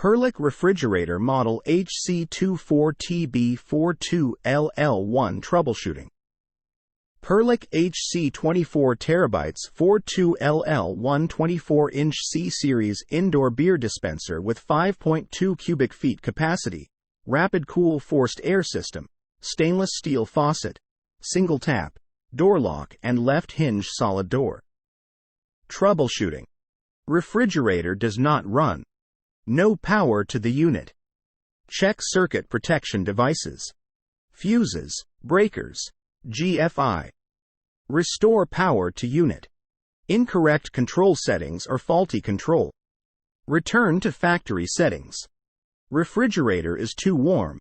Perlick refrigerator model HC24TB42LL1 troubleshooting. Perlick HC24TB42LL1 24-inch C-Series indoor beer dispenser with 5.2 cubic feet capacity, rapid cool forced air system, stainless steel faucet, single tap, door lock and left hinge solid door. Troubleshooting. Refrigerator does not run. No power to the unit. Check circuit protection devices. Fuses, breakers, GFI. Restore power to unit. Incorrect control settings or faulty control. Return to factory settings. Refrigerator is too warm.